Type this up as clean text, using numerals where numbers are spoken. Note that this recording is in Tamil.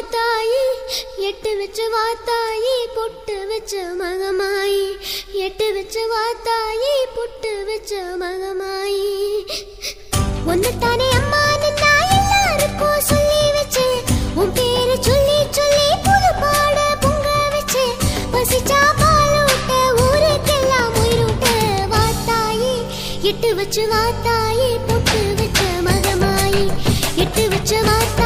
வாத்தாயி எட்டு வச்சு வாத்தாயி பொட்டு வச்ச மகமாயி எட்டு வச்சு வாத்தாயி பொட்டு வச்ச மகமாயி ஒன்னத்தானே அம்மா நின்னா எல்லாருக்கும் சொல்லி வச்சு உன் பேரு சொல்லி சொல்லி புது பாட பொங்க வச்சு பசிச்சா பாலூட்ட ஊருக்கெல்லாம் உயிரூட்ட வாத்தாயி எட்டு வச்சு வாத்தாயி பொட்டு வச்ச மகமாயி எட்டு வச்ச வாத்தாயி